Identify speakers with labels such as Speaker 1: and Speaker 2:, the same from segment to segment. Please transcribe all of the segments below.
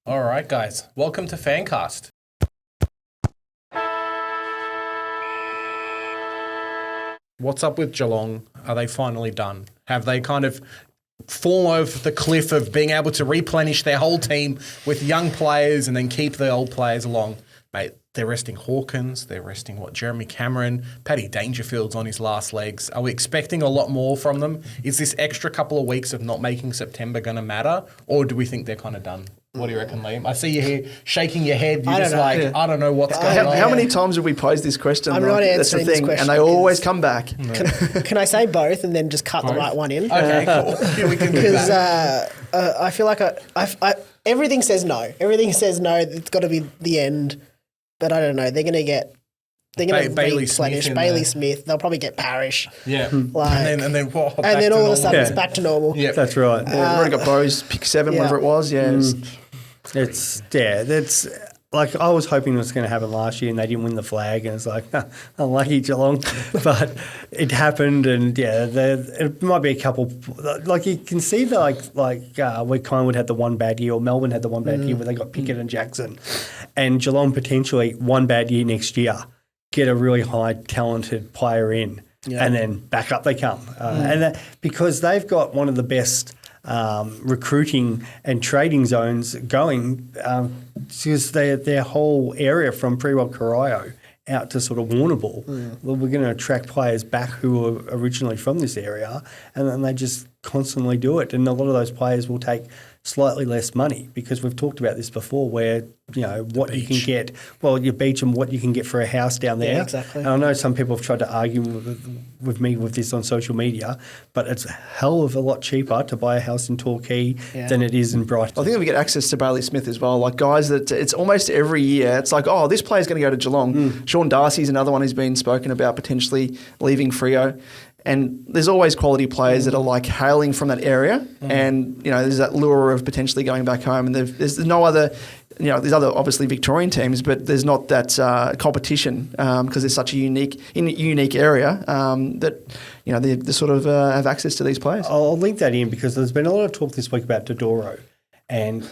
Speaker 1: All right, guys. Welcome to FanCast. What's up with Geelong? Are they finally done? Have they kind of fallen over the cliff of being able to replenish their whole team with young players and then keep the old players along? Mate, they're resting Hawkins. They're resting, Jeremy Cameron. Paddy Dangerfield's on his last legs. Are we expecting a lot more from them? Is this extra couple of weeks of not making September going to matter? Or do we think they're kind of done? What do you reckon, Liam? I see you here shaking your head. You're I don't know what's going on.
Speaker 2: How many times have we posed this question?
Speaker 3: I'm not answering this question.
Speaker 2: And they always come back.
Speaker 3: Can I say both and then just cut the right one in?
Speaker 1: Okay, cool. Yeah, we can do that.
Speaker 3: Because I feel like everything says no. Everything says no. It's got to be the end. But I don't know. They're going to get... They're going to replenish Bailey Smith. They'll probably get Parrish.
Speaker 1: Yeah.
Speaker 3: And then all of
Speaker 1: a
Speaker 3: sudden it's back to normal.
Speaker 1: Yeah,
Speaker 4: that's right.
Speaker 2: We've already got Bose, pick 7, whatever it was. Yeah.
Speaker 4: That's like I was hoping it was going to happen last year and they didn't win the flag and it's like, unlucky Geelong. But it happened and it might be a couple, like you can see that where Collingwood had the one bad year or Melbourne had the one bad year where they got Pickett and Jackson and Geelong potentially one bad year next year, get a really high talented player in and then back up they come. Because they've got one of the best recruiting and trading zones going because their whole area from Prewold Corio out to sort of Warrnambool, well, we're going to attract players back who are originally from this area and then they just constantly do it. And a lot of those players will take slightly less money because we've talked about this before where, what you can get, your beach and what you can get for a house down there.
Speaker 3: Yeah, exactly.
Speaker 4: And I know some people have tried to argue with me with this on social media, but it's a hell of a lot cheaper to buy a house in Torquay than it is in Brighton.
Speaker 2: I think if we get access to Bailey Smith as well, like guys that it's almost every year, it's like, this player's going to go to Geelong. Sean Darcy's another one who's been spoken about potentially leaving Freo. And there's always quality players that are like hailing from that area, and there's that lure of potentially going back home. And there's no other, there's other obviously Victorian teams, but there's not that competition because it's such a unique area that they sort of have access to these players.
Speaker 4: I'll link that in because there's been a lot of talk this week about Dodoro. And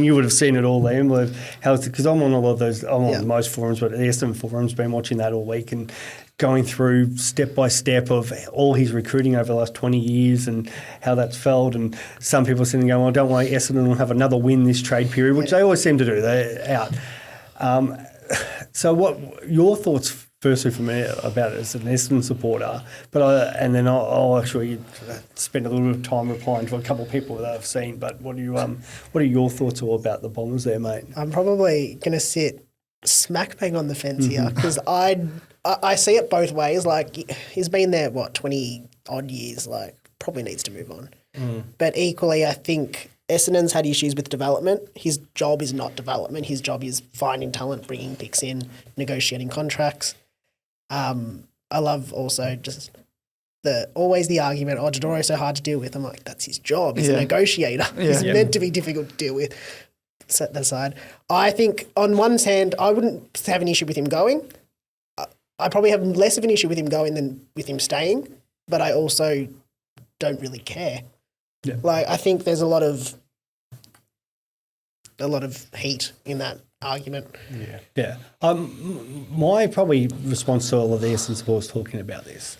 Speaker 4: you would have seen it all, Liam, because I'm on a lot of those, on most forums, but the Essendon forum's been watching that all week and going through step by step of all his recruiting over the last 20 years and how that's felt. And some people are sitting there going, well, don't worry, Essendon will have another win this trade period, which they always seem to do. They're out. So what your thoughts firstly for me about it as an Essendon supporter, and then I'll actually spend a little bit of time replying to a couple of people that I've seen. But what are your thoughts all about the Bombers there, mate?
Speaker 3: I'm probably going to sit smack bang on the fence here because I see it both ways. Like he's been there 20 odd years. Like probably needs to move on. But equally, I think Essendon's had issues with development. His job is not development. His job is finding talent, bringing picks in, negotiating contracts. I love also just always the argument, Dodoro's so hard to deal with. I'm like, that's his job. He's a negotiator. He's meant to be difficult to deal with. Set that aside. I think on one hand, I wouldn't have an issue with him going. I probably have less of an issue with him going than with him staying, but I also don't really care. Yeah. Like I think there's a lot of heat in that argument.
Speaker 4: Yeah. My probably response to all of the Essendon supporters talking about this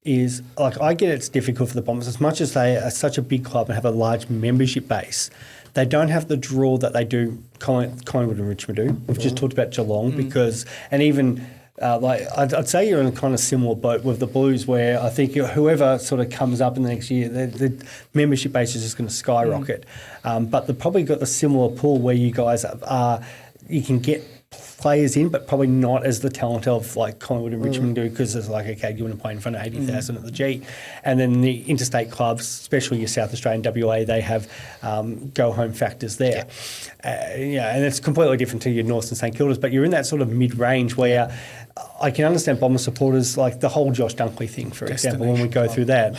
Speaker 4: is, like, I get it's difficult for the Bombers. As much as they are such a big club and have a large membership base, they don't have the draw that they do Collingwood and Richmond do. We've just talked about Geelong because, and even I'd say you're in a kind of similar boat with the Blues where I think whoever sort of comes up in the next year, the membership base is just going to skyrocket. But they've probably got the similar pool where you guys are, you can get players in, but probably not as the talent of like Collingwood and Richmond do because it's like, okay, you want to play in front of 80,000 at the G. And then the interstate clubs, especially your South Australian WA, they have go-home factors there. And it's completely different to your North and St Kilda's, but you're in that sort of mid-range where I can understand Bomber supporters, like the whole Josh Dunkley thing, for example, when we go through that,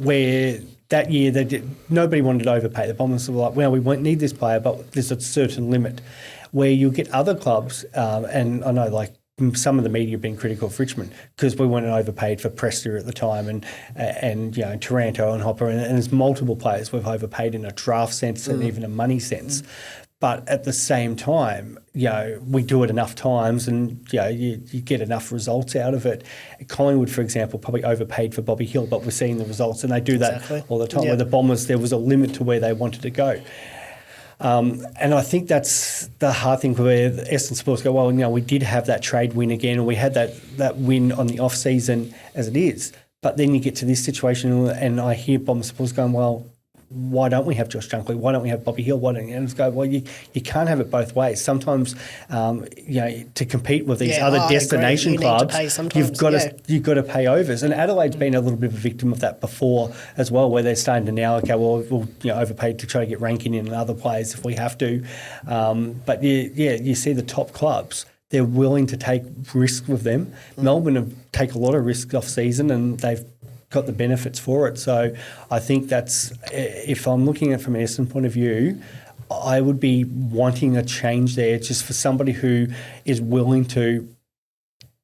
Speaker 4: where that year nobody wanted to overpay. The Bombers were like, well, we won't need this player, but there's a certain limit. Where you'll get other clubs, and I know like some of the media have been critical of Richmond because we weren't overpaid for Presta at the time and you know, Taranto and Hopper, and there's multiple players we've overpaid in a draft sense and even a money sense. But at the same time, you know, we do it enough times and, you know, you get enough results out of it. Collingwood, for example, probably overpaid for Bobby Hill, but we're seeing the results, and they do that all the time. Where the Bombers, there was a limit to where they wanted to go. And I think that's the hard thing where the Essendon supporters go, well, you know, we did have that trade win again, and we had that win on the off-season as it is. But then you get to this situation, and I hear Bombers supporters going, well, why don't we have Josh Dunkley? Why don't we have Bobby Hill? Why don't you? And it's go, well, you can't have it both ways. Sometimes, you know, to compete with these other destination clubs, you've got to pay overs. And Adelaide's been a little bit of a victim of that before as well, where they're starting to now, okay, well, we'll you know, overpaid to try to get ranking in other players if we have to. But you see the top clubs, they're willing to take risks with them. Melbourne have taken a lot of risks off season, and they've got the benefits for it. So I think that's, if I'm looking at it from an Essendon point of view, I would be wanting a change there just for somebody who is willing to,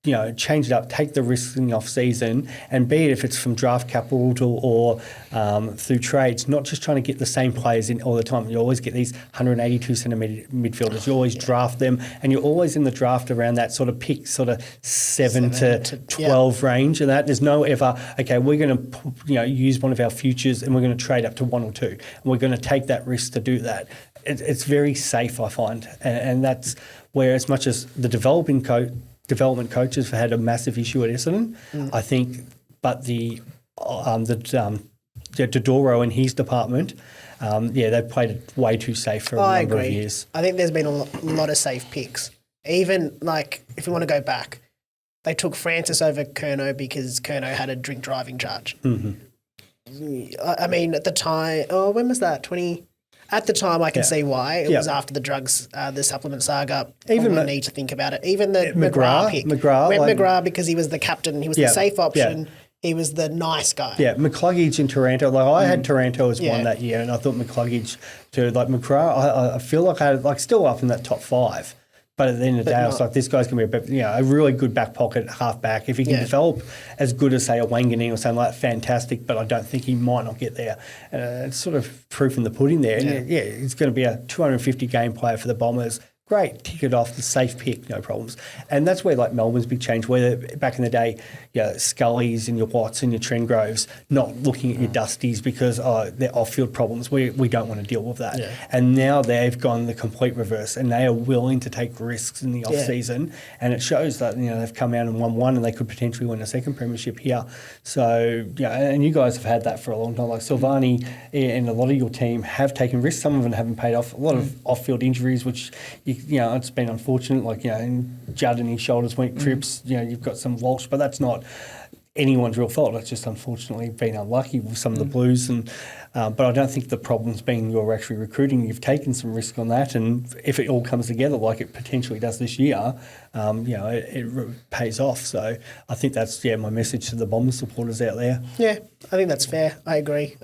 Speaker 4: you know, change it up, take the risks in the off-season, and be it if it's from draft capital or through trades, not just trying to get the same players in all the time. You always get these 182 centimetre midfielders. You always draft them, and you're always in the draft around that sort of pick, sort of 7 to 12 range, and that there's no ever, okay, we're going to, you know, use one of our futures and we're going to trade up to 1 or 2, and we're going to take that risk to do that. It's very safe, I find, and that's where, as much as the development coaches have had a massive issue at Essendon, I think, but the Dodoro and his department, they've played it way too safe for a number of years.
Speaker 3: I think there's been a lot of safe picks. Even, like, if you want to go back, they took Francis over Curnow because Curnow had a drink driving charge. I mean, at the time, when was that? At the time, I can see why. It was after the drugs, the supplement saga. Even need to think about it. Even the McGrath pick. McGrath because he was the captain. He was the safe option. Yeah. He was the nice guy. Yeah,
Speaker 4: McCluggage in Taranto. Like, I had Taranto as one that year, and I thought McCluggage to, like, McGrath, I feel like I had, like, still up in that top 5. But at the end of the day, I was like, this guy's going to be a really good back pocket half back. If he can develop as good as, say, a Wanganeen or something like that, fantastic, but I don't think he might not get there. It's sort of proof in the pudding there. Yeah. And he's going to be a 250-game player for the Bombers. Great, tick it off, the safe pick, no problems. And that's where, like, Melbourne's big change, where back in the day, Scullies and your Watts and your Trengroves not looking at your Dusties because they're off-field problems. We don't want to deal with that. Yeah. And now they've gone the complete reverse, and they are willing to take risks in the off-season, and it shows that, you know, they've come out and won one and they could potentially win a second premiership here. So, and you guys have had that for a long time. Like, Silvani and a lot of your team have taken risks. Some of them haven't paid off. A lot of off-field injuries, which it's been unfortunate. Like, and Judd and his shoulders went trips. You've got some Walsh, but that's not anyone's real fault. It's just unfortunately been unlucky with some of the Blues. And but I don't think the problem's been you're actually recruiting. You've taken some risk on that, and if it all comes together like it potentially does this year, it pays off. So I think that's my message to the Bombers supporters out there.
Speaker 3: Yeah, I think that's fair. I agree.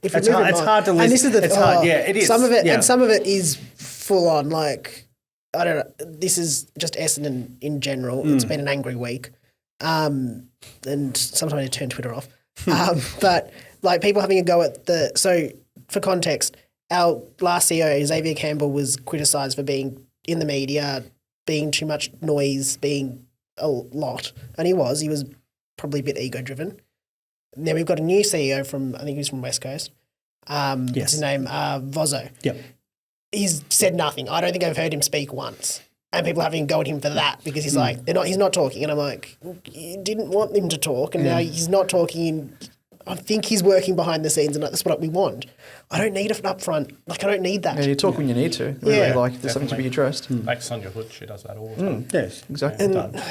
Speaker 4: It's hard to listen. And this is it's hard. Yeah, it is.
Speaker 3: Some of it, and some of it is full on. Like, I don't know. This is just Essendon in general. It's been an angry week, and sometimes I turn Twitter off. But like, people having a go at the. So for context, our last CEO Xavier Campbell was criticised for being in the media, being too much noise, being a lot, and he was probably a bit ego driven. Now we've got a new CEO I think he's from West Coast. What's his name? Vozzo.
Speaker 4: Yep.
Speaker 3: He's said nothing. I don't think I've heard him speak once. And people having a go at him for that because he's like, he's not talking. And I'm like, you didn't want him to talk, and now he's not talking. I think he's working behind the scenes, and that's what we want. I don't need it up front. Like, I don't need that.
Speaker 2: Yeah, you talk when you need to. Really,
Speaker 3: Yeah.
Speaker 2: like, there's something to be addressed.
Speaker 1: Like Sonia Hood, she does that all the time.
Speaker 4: Yes,
Speaker 2: Exactly.
Speaker 3: And,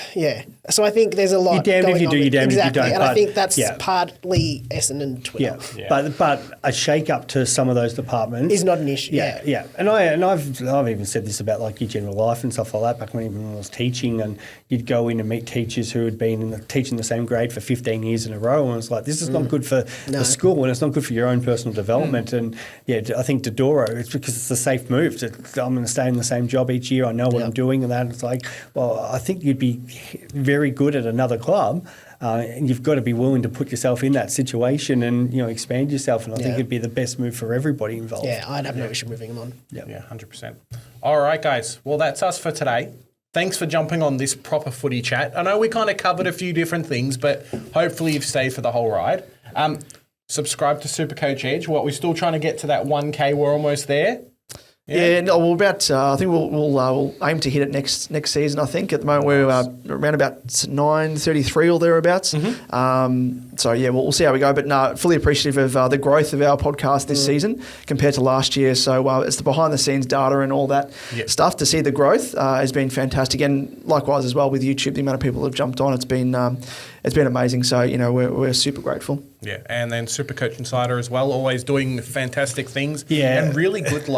Speaker 3: so I think there's a lot.
Speaker 4: You're damned
Speaker 3: going
Speaker 4: if you
Speaker 3: on
Speaker 4: do,
Speaker 3: with-
Speaker 4: you're damned if you don't.
Speaker 3: And
Speaker 4: but
Speaker 3: I think that's partly Essendon Twitter.
Speaker 4: But a shake up to some of those departments
Speaker 3: Is not an issue. Yeah.
Speaker 4: And I've even said this about, like, your general life and stuff like that. Back when I was teaching, and you'd go in and meet teachers who had been teaching the same grade for 15 years in a row, and it's like, this is not good for the school, and it's not good for your own personal development. And And I think Dodoro, it's because it's a safe move. I'm going to stay in the same job each year. I know what I'm doing, and that it's like, well, I think you'd be very good at another club. And you've got to be willing to put yourself in that situation and expand yourself. And I think it'd be the best move for everybody involved.
Speaker 3: Yeah, I'd have no issue moving him on.
Speaker 1: Yeah, 100%. All right, guys. Well, that's us for today. Thanks for jumping on this proper footy chat. I know we kind of covered a few different things, but hopefully you've stayed for the whole ride. Subscribe to Supercoach Edge. We're still trying to get to that 1K. We're almost there.
Speaker 2: Yeah, no, we're about. I think we'll aim to hit it next season. I think at the moment we're around about 933 or thereabouts. So yeah, we'll see how we go. But no, fully appreciative of the growth of our podcast this season compared to last year. So it's the behind the scenes data and all that stuff. To see the growth has been fantastic, and likewise as well with YouTube, the amount of people who have jumped on, it's been amazing. So we're super grateful.
Speaker 1: Yeah, and then Supercoach Insider as well, always doing fantastic things.
Speaker 4: Yeah,
Speaker 1: and really good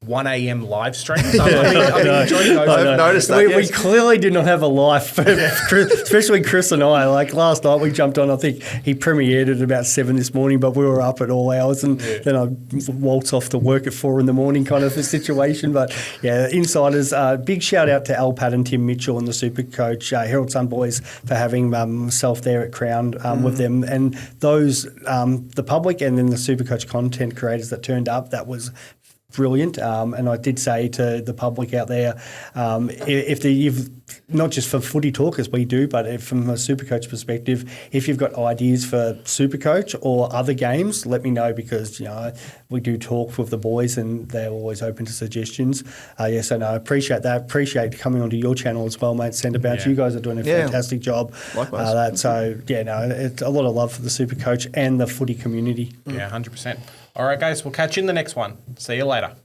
Speaker 1: 1 a.m. live streams. I've been enjoying those.
Speaker 2: I've noticed that.
Speaker 4: We clearly did not have a life, especially Chris and I. Like last night, we jumped on. I think he premiered at about 7 this morning, but we were up at all hours, and then I waltz off to work at 4 a.m. kind of a situation. But yeah, Insiders. Big shout out to Al Pat and Tim Mitchell and the Supercoach Herald Sun boys for having myself there at Crown with them, and those the public and then the Supercoach content creators that turned up. That was brilliant, and I did say to the public out there, if you've not just for footy talk as we do, but from a Supercoach perspective, if you've got ideas for Supercoach or other games, let me know, because we do talk with the boys and they're always open to suggestions. So no, I appreciate that. Appreciate coming onto your channel as well, mate. Send about you guys are doing a fantastic job.
Speaker 2: Likewise.
Speaker 4: It's a lot of love for the Supercoach and the footy community.
Speaker 1: Yeah, 100%. All right, guys, we'll catch you in the next one. See you later.